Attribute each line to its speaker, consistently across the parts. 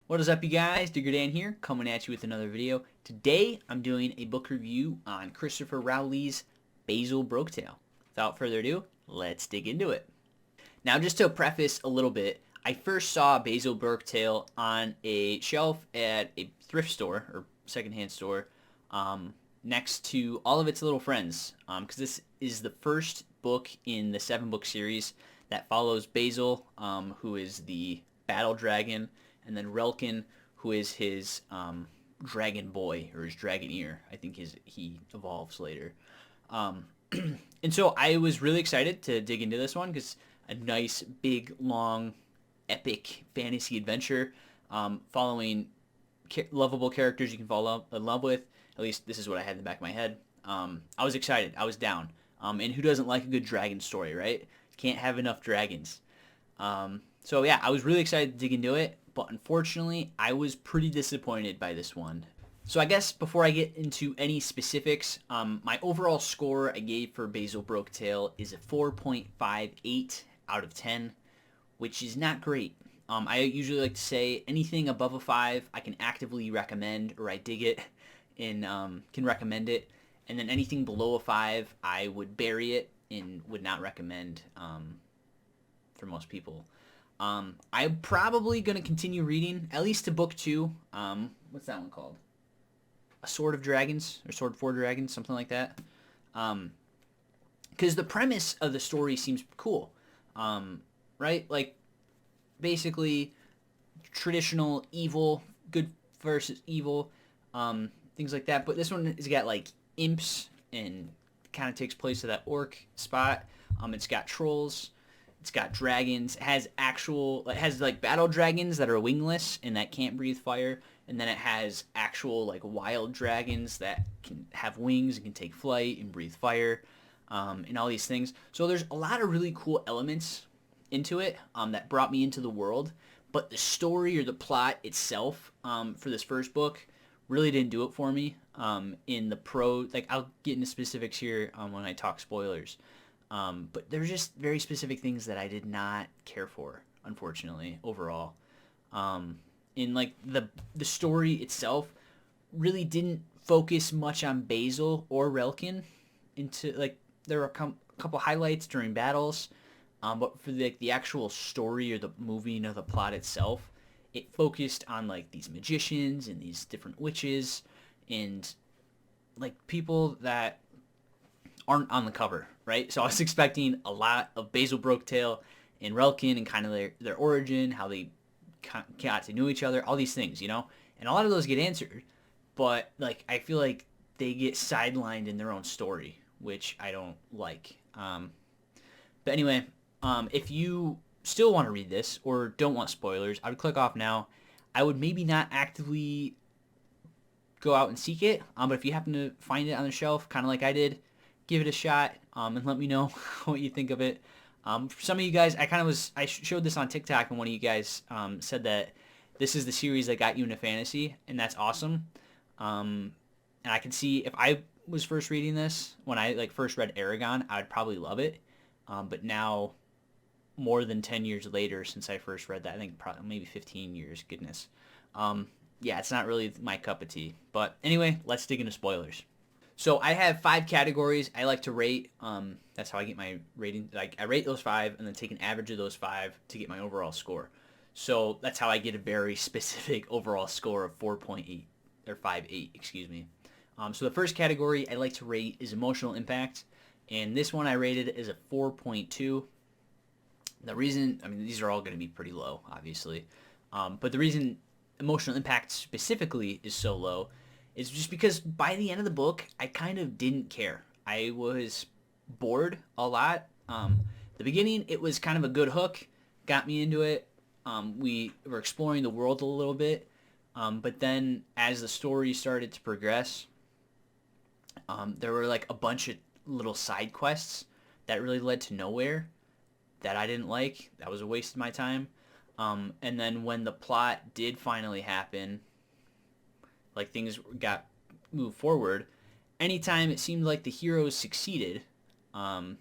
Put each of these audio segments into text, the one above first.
Speaker 1: What is up, you guys? Diggerdan here, coming at you with another video. Today, I'm doing a book review on Christopher Rowley's Bazil Broketail. Without further ado, let's dig into it. Now, just to preface a little bit, I first saw Bazil Broketail on a shelf at a thrift store, or secondhand store, next to all of its little friends, because this is the first book in the 7-book series that follows Bazil, who is the battle dragon, and then Relkin, who is his dragon boy, or his dragoneer. I think he evolves later. And so I was really excited to dig into this one, because a nice, big, long, epic fantasy adventure following lovable characters you can fall in love with. At least this is what I had in the back of my head. I was excited. I was down. And who doesn't like a good dragon story, right? Can't have enough dragons. So yeah, I was really excited to dig into it, but unfortunately, I was pretty disappointed by this one. So I guess before I get into any specifics, my overall score I gave for Bazil Broketail is a 4.58 out of 10, which is not great. I usually like to say anything above a 5 I can actively recommend, or I dig it and can recommend it. And then anything below a 5 I would bury it and would not recommend for most people. I'm probably going to continue reading, at least to book 2. What's that one called? A Sword of Dragons, or Sword for Dragons, something like that. Because the premise of the story seems cool, right? Like, basically, traditional evil, good versus evil, things like that. But this one has got, like, imps, and kind of takes place at that orc spot. It's got trolls. It's got dragons. It has like battle dragons that are wingless and that can't breathe fire. And then it has actual like wild dragons that can have wings and can take flight and breathe fire, and all these things. So there's a lot of really cool elements into it that brought me into the world. But the story or the plot itself for this first book really didn't do it for me. In the prose, like I'll get into specifics here when I talk spoilers. But there were just very specific things that I did not care for, unfortunately, overall. In like the story itself really didn't focus much on Bazil or Relkin. There were a couple highlights during battles, but for the actual story or the moving of the plot itself, it focused on like these magicians and these different witches and like people that aren't on the cover, right? So I was expecting a lot of Bazil Broketail and Relkin and kind of their origin, how they got to know each other, all these things, you know? And a lot of those get answered, but like I feel like they get sidelined in their own story, which I don't like. But anyway, if you still want to read this or don't want spoilers, I would click off now. I would maybe not actively go out and seek it, but if you happen to find it on the shelf, kind of like I did, give it a shot, and let me know what you think of it. For some of you guys, I showed this on TikTok, and one of you guys said that this is the series that got you into fantasy, and that's awesome. And I can see if I was first reading this, when I first read Aragon, I would probably love it. But now, more than 10 years later since I first read that, I think probably maybe 15 years, goodness. Yeah, it's not really my cup of tea. But anyway, let's dig into spoilers. So I have 5 categories I like to rate. That's how I get my rating. Like I rate those 5 and then take an average of those 5 to get my overall score. So that's how I get a very specific overall score of 4.8 or 5.8, excuse me. So the first category I like to rate is emotional impact, and this one I rated as a 4.2. The reason, I mean, these are all going to be pretty low, obviously, but the reason emotional impact specifically is so low is just because by the end of the book, I kind of didn't care. I was bored a lot. The beginning, it was kind of a good hook, got me into it. We were exploring the world a little bit, but then as the story started to progress, there were like a bunch of little side quests that really led to nowhere that I didn't like. That was a waste of my time. And then when the plot did finally happen, like things got moved forward, anytime it seemed like the heroes succeeded, then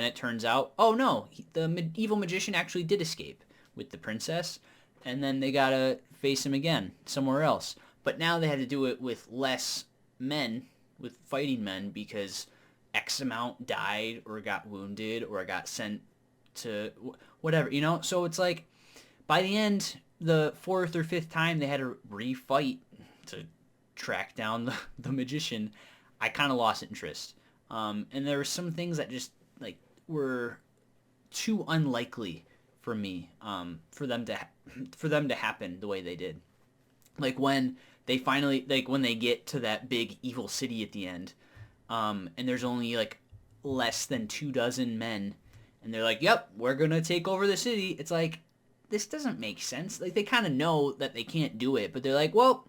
Speaker 1: it turns out, oh no, the evil magician actually did escape with the princess. and then they gotta face him again somewhere else. But now they had to do it with less men, with fighting men, because X amount died or got wounded or got sent to whatever, you know? So it's like, by the end, the fourth or fifth time they had to refight to track down the magician, I kind of lost interest. And there were some things that just, like, were too unlikely for me, for them to happen the way they did. Like when they finally, like when they get to that big evil city at the end, and there's only like less than 24 men, and they're like, "Yep, we're gonna take over the city." It's like, this doesn't make sense. Like, they kind of know that they can't do it, but they're like, "Well,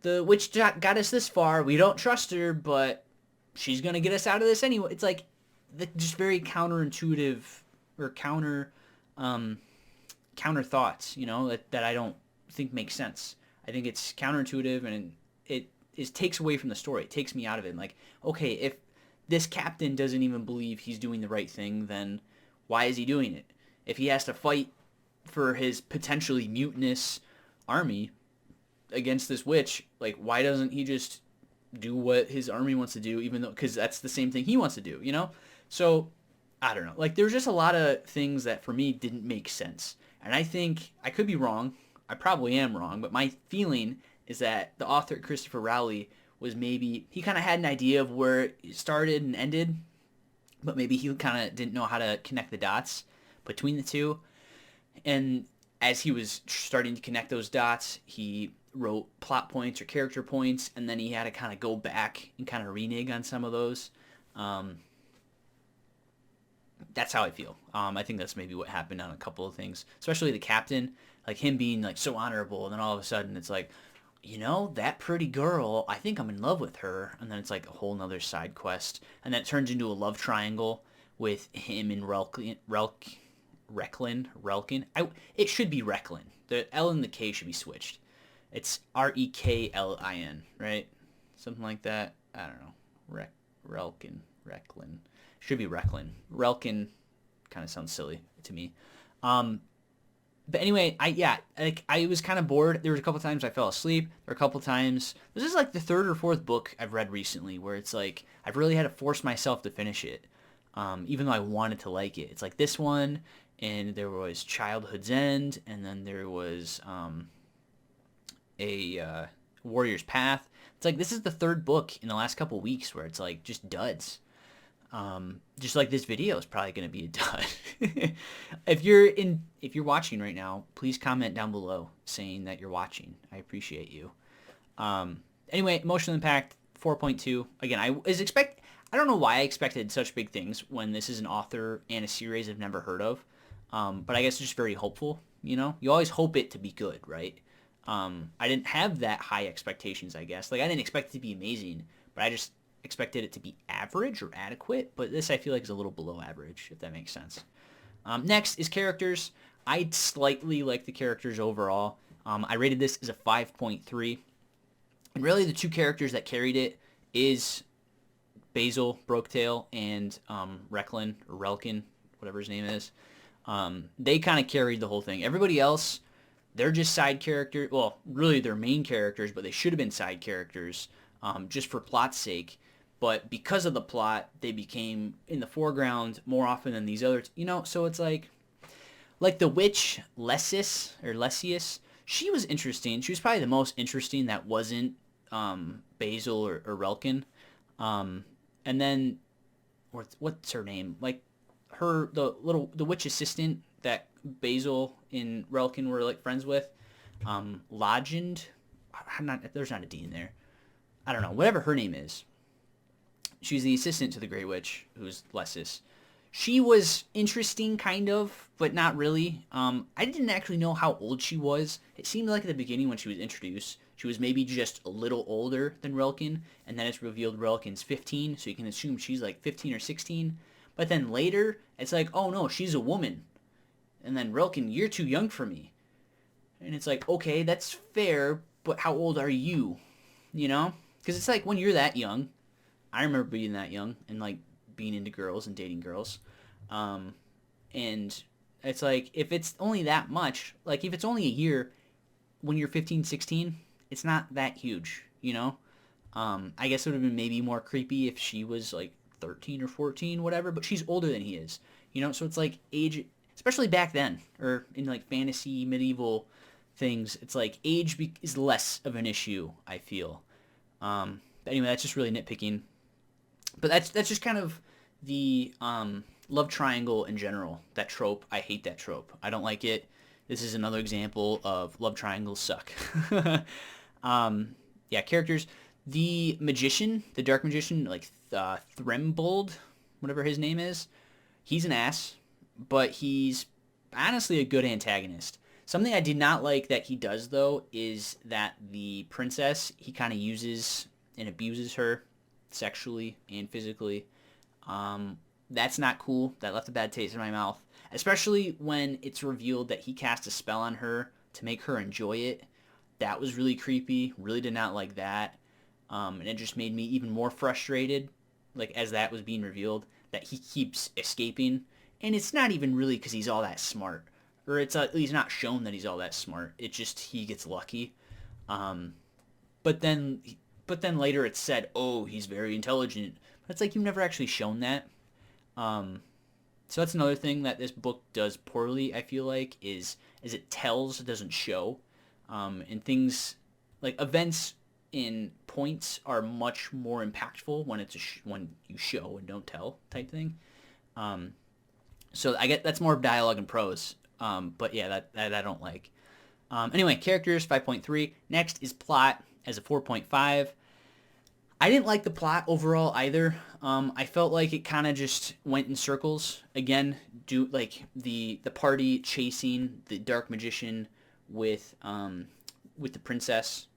Speaker 1: the witch got us this far. We don't trust her, but she's gonna get us out of this anyway." It's like just very counterintuitive or counter thoughts, you know, that I don't think make sense. I think it's counterintuitive, and it takes away from the story. It takes me out of it. Like, okay, if this captain doesn't even believe he's doing the right thing, then why is he doing it? If he has to fight for his potentially mutinous army against this witch, like, why doesn't he just do what his army wants to do, even though, because that's the same thing he wants to do, you know? So, I don't know. Like, there's just a lot of things that for me didn't make sense. And I think, I could be wrong, I probably am wrong, but my feeling is that the author, Christopher Rowley, was maybe, he kind of had an idea of where it started and ended, but maybe he kind of didn't know how to connect the dots between the two. And as he was starting to connect those dots, he wrote plot points or character points, and then he had to kind of go back and kind of renege on some of those. That's how I feel. I think that's maybe what happened on a couple of things, especially the captain, like him being like so honorable, and then all of a sudden it's like, you know, that pretty girl, I think I'm in love with her, and then it's like a whole nother side quest, and then it turns into a love triangle with him and Relkin. It should be Recklin. The L and the K should be switched. It's Reklin, right? Something like that. I don't know. Recklin. Should be Recklin. Relkin kind of sounds silly to me. But anyway, I was kind of bored. There was a couple times I fell asleep. There were a couple times. This is like the third or fourth book I've read recently where it's like I've really had to force myself to finish it, even though I wanted to like it. It's like this one, and there was Childhood's End, and then there was a Warrior's Path. It's like this is the third book in the last couple weeks where it's like just duds. Just like this video is probably going to be a dud. If you're watching right now, please comment down below saying that you're watching. I appreciate you. Anyway, emotional impact 4.2. Again, I don't know why I expected such big things when this is an author and a series I've never heard of. But I guess it's just very hopeful, you know? You always hope it to be good, right? I didn't have that high expectations, I guess. Like, I didn't expect it to be amazing, but I just expected it to be average or adequate. But this, I feel like, is a little below average, if that makes sense. Next is characters. I slightly like the characters overall. I rated this as a 5.3. And really, the two characters that carried it is Bazil Broketail and Relkin, whatever his name is. They kind of carried the whole thing. Everybody else, they're just side characters. Well, really, they're main characters, but they should have been side characters just for plot's sake. But because of the plot, they became in the foreground more often than these others. You know, so it's like the witch Lesius. She was interesting. She was probably the most interesting that wasn't Bazil or Relkin. And then, what's her name? Like the witch assistant that Bazil and Relkin were like friends with. Legend. There's not a D in there. I don't know. Whatever her name is. She's the assistant to the Grey Witch, who's Lesis. She was interesting, kind of, but not really. I didn't actually know how old she was. It seemed like at the beginning when she was introduced, she was maybe just a little older than Relkin, and then it's revealed Relkin's 15, so you can assume she's like 15 or 16. But then later, it's like, oh no, she's a woman. And then Relkin, you're too young for me. And it's like, okay, that's fair, but how old are you? You know? Because it's like when you're that young, I remember being that young and like being into girls and dating girls. And It's like, if it's only that much, like if it's only a year when you're 15, 16, it's not that huge, you know? I guess it would have been maybe more creepy if she was like 13 or 14, whatever, but she's older than he is, you know? So it's like age, especially back then, or in like fantasy, medieval things, it's like age is less of an issue, I feel. But anyway, that's just really nitpicking. But that's just kind of the love triangle in general. That trope, I hate that trope. I don't like it. This is another example of love triangles suck. Yeah, characters. The magician, the dark magician, like Thrimbold, whatever his name is, he's an ass, but he's honestly a good antagonist. Something I did not like that he does, though, is that the princess, he kind of uses and abuses her sexually and physically. That's not cool. That left a bad taste in my mouth, especially when it's revealed that he cast a spell on her to make her enjoy it. That was really creepy. Really did not like that. And it just made me even more frustrated, like as that was being revealed, that he keeps escaping. And it's not even really because he's all that smart, or it's he's not shown that he's all that smart. It's just he gets lucky. But then later it's said, oh, he's very intelligent. But it's like you've never actually shown that. So that's another thing that this book does poorly, I feel like, is it tells, it doesn't show. And things like events in points are much more impactful when it's when you show and don't tell type thing. So I get that's more of dialogue and prose. But yeah, that I don't like. Anyway, characters 5.3. Next is plot as a 4.5. I didn't like the plot overall either. I felt like it kind of just went in circles. Again, the party chasing the dark magician with the princess,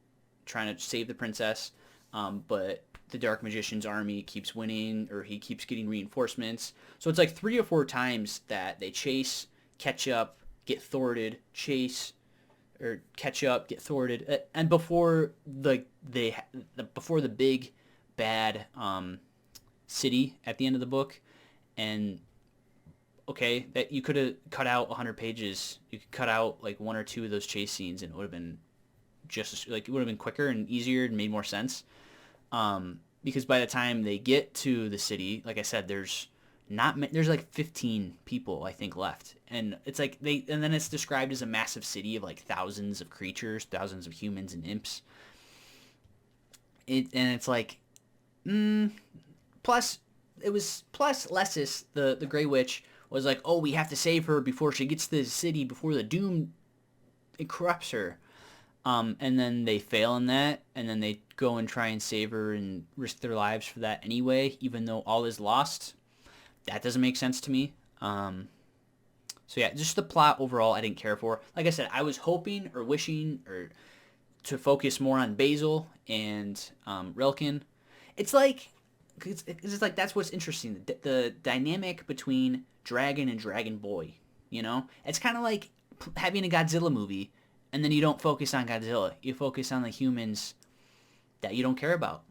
Speaker 1: trying to save the princess, but the dark magician's army keeps winning, or he keeps getting reinforcements. So it's like 3 or 4 times that they chase, catch up, get thwarted, chase, or catch up, get thwarted, and before the big bad city at the end of the book. And okay, that you could have cut out 100 pages. You could cut out like 1 or 2 of those chase scenes, and it would have been just like, it would have been quicker and easier and made more sense. Because by the time they get to the city, like I said, there's like 15 people I think left, and it's like and then it's described as a massive city of like thousands of creatures, thousands of humans and imps. And it's like, plus Lessis, the Grey Witch, was like, oh, we have to save her before she gets to the city, before the doom it corrupts her. And then they fail in that, and then they go and try and save her and risk their lives for that anyway, even though all is lost. That doesn't make sense to me. So yeah, just the plot overall I didn't care for. Like I said, I was hoping or wishing or to focus more on Bazil and Relkin. It's like that's what's interesting. The dynamic between Dragon and Dragon Boy, you know? It's kind of like having a Godzilla movie, and then you don't focus on Godzilla. You focus on the humans that you don't care about,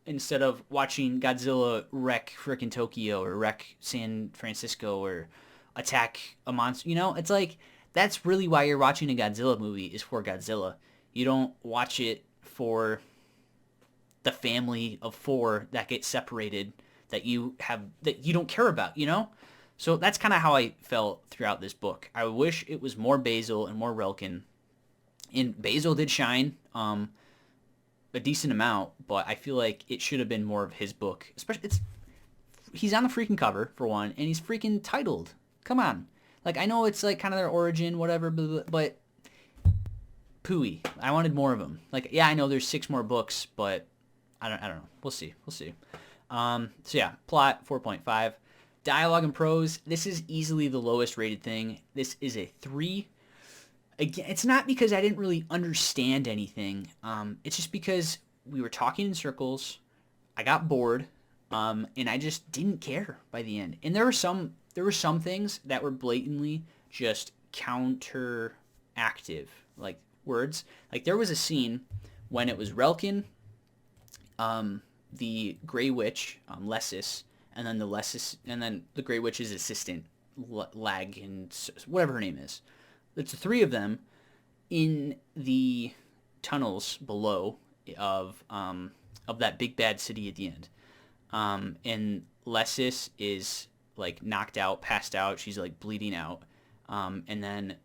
Speaker 1: instead of watching Godzilla wreck frickin' Tokyo or wreck San Francisco or attack a monster. You know, it's like, that's really why you're watching a Godzilla movie, is for Godzilla. You don't watch it for the family of 4 that get separated, that you don't care about, you know? So that's kind of how I felt throughout this book. I wish it was more Bazil and more Relkin. And Bazil did shine a decent amount, but I feel like it should have been more of his book. Especially, he's on the freaking cover, for one, and he's freaking titled. Come on. Like, I know it's like kind of their origin, whatever, but pooey. I wanted more of them. Like, yeah, I know there's 6 more books, but I don't know. We'll see. So yeah, plot 4.5. Dialogue and prose, this is easily the lowest rated thing. This is a 3. Again, it's not because I didn't really understand anything. It's just because we were talking in circles. I got bored, and I just didn't care by the end. And there were some things that were blatantly just counteractive, like words. Like there was a scene when it was Relkin, the Grey Witch, Lessis, and then the Grey Witch's assistant, Lag and whatever her name is. It's the three of them in the tunnels below of that big bad city at the end. And Lessis is like knocked out, passed out. She's like bleeding out. And then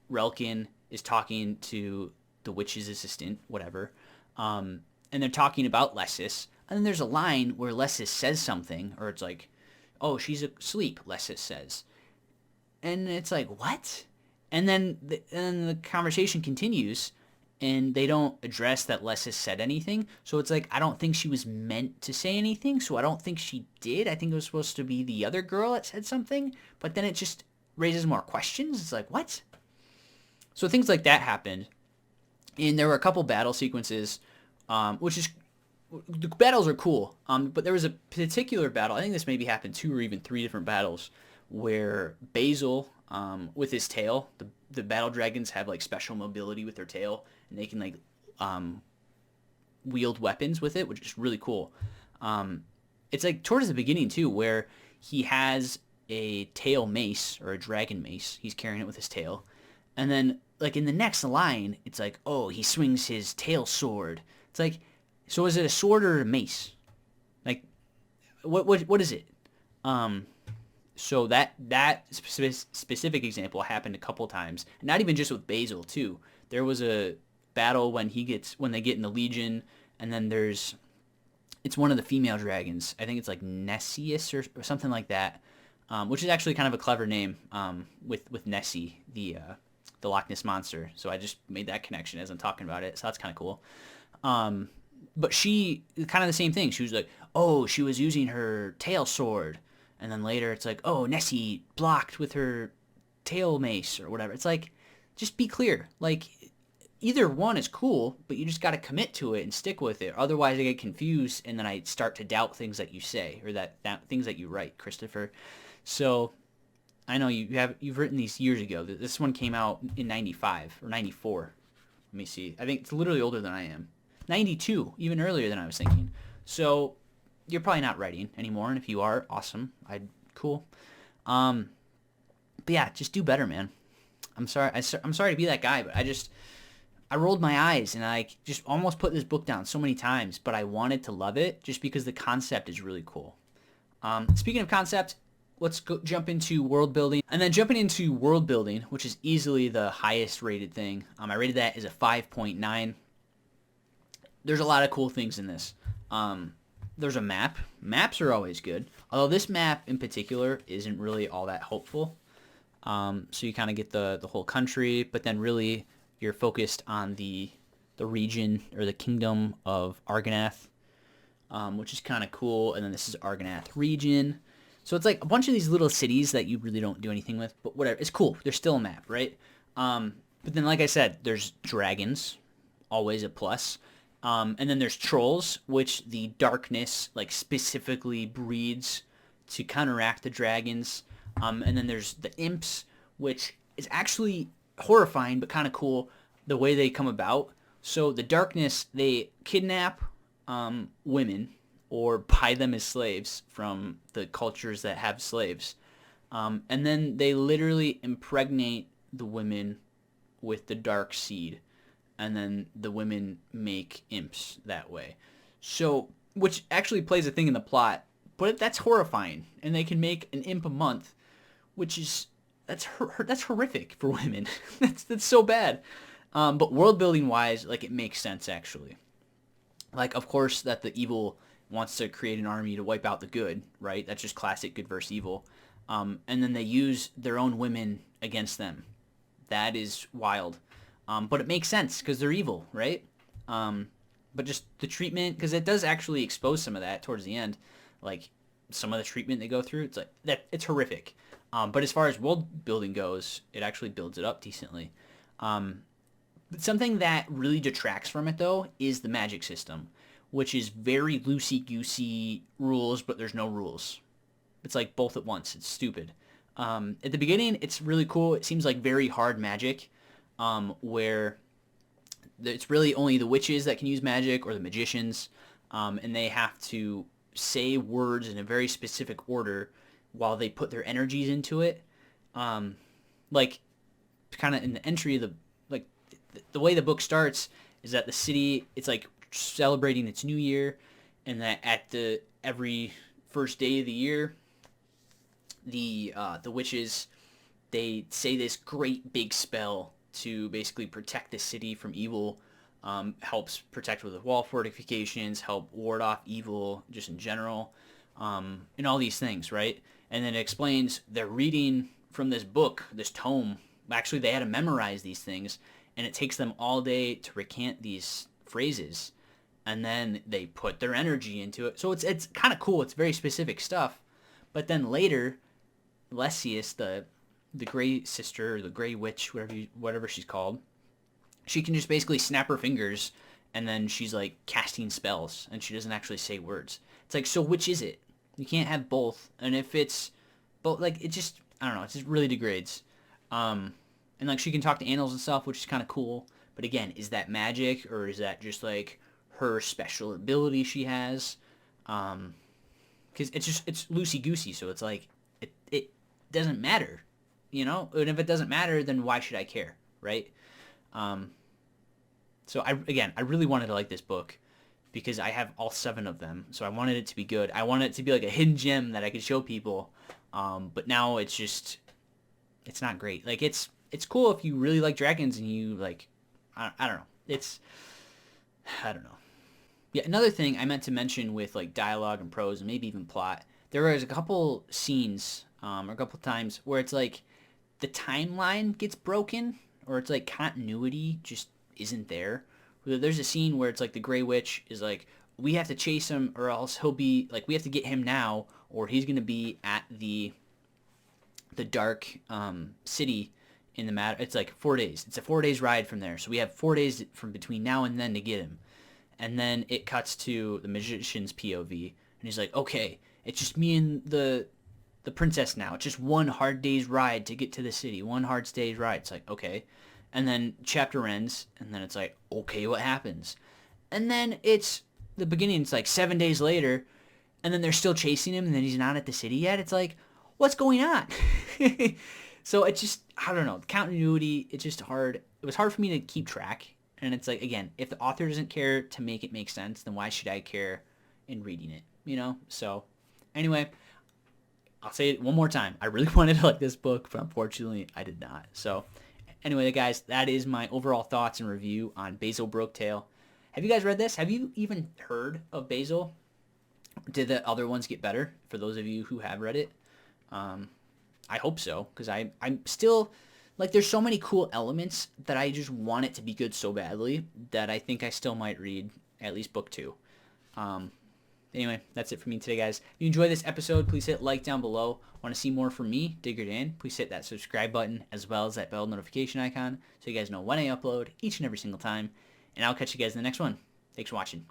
Speaker 1: Relkin is talking to the witch's assistant, whatever. And they're talking about Lessis. And then there's a line where Lessis says something, or it's like, oh, she's asleep, Lessis says. And it's like, what? And then the conversation continues, and they don't address that Lessis said anything. So it's like, I don't think she was meant to say anything, so I don't think she did. I think it was supposed to be the other girl that said something, but then it just raises more questions. It's like, what? So things like that happened. And there were a couple battle sequences, which is, the battles are cool. But there was a particular battle, I think this maybe happened 2 or even 3 different battles, where Bazil, with his tail, the battle dragons have like special mobility with their tail, and they can like wield weapons with it, which is really cool. It's like towards the beginning too, where he has a tail mace or a dragon mace. He's carrying it with his tail. And then like in the next line, it's like, oh, he swings his tail sword. It's like, so is it a sword or a mace? Like, what is it? So that specific example happened a couple times, not even just with Bazil too. There was a battle when they get in the Legion, and then it's one of the female dragons. I think it's like Nessius or something like that, which is actually kind of a clever name, with Nessie, the Loch Ness monster. So I just made that connection as I'm talking about it. So that's kind of cool. But she, kind of the same thing. She was like, oh, she was using her tail sword. And then later it's like, oh, Nessie blocked with her tail mace or whatever. It's like, just be clear. Like, either one is cool, but you just got to commit to it and stick with it. Otherwise I get confused, and then I start to doubt things that you say, or that things that you write, Christopher. So I know you've written these years ago. This one came out in 95 or 94. Let me see. I think it's literally older than I am. 92, even earlier than I was thinking. So you're probably not writing anymore, and if you are, awesome. Cool. But yeah, just do better, man. I'm sorry to be that guy, but I rolled my eyes, and I just almost put this book down so many times, but I wanted to love it just because the concept is really cool. Speaking of concept, let's jump into world building. And then jumping into world building, which is easily the highest rated thing. I rated that as a 5.9. There's a lot of cool things in this. There's a map. Maps are always good. Although this map in particular isn't really all that hopeful. So you kind of get the whole country, but then really you're focused on the region or the kingdom of Argonath, which is kind of cool. And then this is Argonath region. So it's like a bunch of these little cities that you really don't do anything with, but whatever. It's cool. There's still a map, right? But then, like I said, there's dragons, always a plus. And then there's trolls, which the darkness like specifically breeds to counteract the dragons. And then there's the imps, which is actually horrifying but kind of cool the way they come about. So the darkness, they kidnap women or buy them as slaves from the cultures that have slaves. And then they literally impregnate the women with the dark seed. And then the women make imps that way. So, which actually plays a thing in the plot, but that's horrifying. And they can make an imp a month, which is, that's horrific for women. that's so bad. But world building wise, like, it makes sense actually. Like, of course, that the evil wants to create an army to wipe out the good, right? That's just classic good versus evil. And then they use their own women against them. That is wild. But it makes sense because they're evil, right? But just the treatment, because it does actually expose some of that towards the end. Like, some of the treatment they go through, it's like, it's horrific. But as far as world building goes, it actually builds it up decently. But something that really detracts from it, though, is the magic system, which is very loosey-goosey rules, but there's no rules. It's like both at once. It's stupid. At the beginning, it's really cool. It seems like very hard magic, where it's really only the witches that can use magic or the magicians, and they have to say words in a very specific order while they put their energies into it. like kind of in the entry of the like the way the book starts is that the city, it's like celebrating its new year, and that at the every first day of the year, the witches, they say this great big spell to basically protect the city from evil. Helps protect with the wall fortifications, help ward off evil just in general, and all these things, right? And then it explains they're reading from this book, this tome. Actually, they had to memorize these things, and it takes them all day to recant these phrases, and then they put their energy into it. So it's kind of cool. It's very specific stuff. But then later, Lesius, the Gray Sister, or the Gray Witch, whatever she's called, she can just basically snap her fingers, and then she's like casting spells, and she doesn't actually say words. It's like, so which is it? You can't have both. And if it's both, like, it just, I don't know, it just really degrades. And like she can talk to animals and stuff, which is kind of cool. But again, is that magic, or is that just like her special ability she has? Because it's loosey goosey, so it's like it doesn't matter, you know. And if it doesn't matter, then why should I care, right? So I really wanted to like this book because I have all 7 of them. So I wanted it to be good. I wanted it to be like a hidden gem that I could show people. But now it's not great. Like it's cool if you really like dragons and you like, I don't know. I don't know. Yeah, another thing I meant to mention with like dialogue and prose and maybe even plot, there was a couple scenes, or a couple times where it's like the timeline gets broken, or it's like continuity just isn't there. There's a scene where it's like the Grey Witch is like, we have to chase him or else he'll be like, we have to get him now or he's gonna be at the dark city in the matter. It's like 4 days. It's a 4 days ride from there, so we have 4 days from between now and then to get him. And then it cuts to the magician's POV, and he's like, okay, it's just me and the princess now. It's just one hard day's ride to get to the city. One hard day's ride. It's like, okay. And then chapter ends, and then it's like, okay, what happens? And then it's the beginning. It's like 7 days later, and then they're still chasing him, and then he's not at the city yet. It's like, what's going on? So it's just, I don't know. Continuity, it's just hard. It was hard for me to keep track. And it's like, again, if the author doesn't care to make it make sense, then why should I care in reading it? You know? So anyway, I'll say it one more time. I really wanted to like this book, but unfortunately I did not. So anyway, guys, that is my overall thoughts and review on Bazil Broketail. Have you guys read this? Have you even heard of Bazil? Did the other ones get better for those of you who have read it? I hope so, because I'm still, like, there's so many cool elements that I just want it to be good so badly that I think I still might read at least book 2. Anyway, that's it for me today, guys. If you enjoyed this episode, please hit like down below. Want to see more from me, Diggerdan? Please hit that subscribe button as well as that bell notification icon so you guys know when I upload each and every single time. And I'll catch you guys in the next one. Thanks for watching.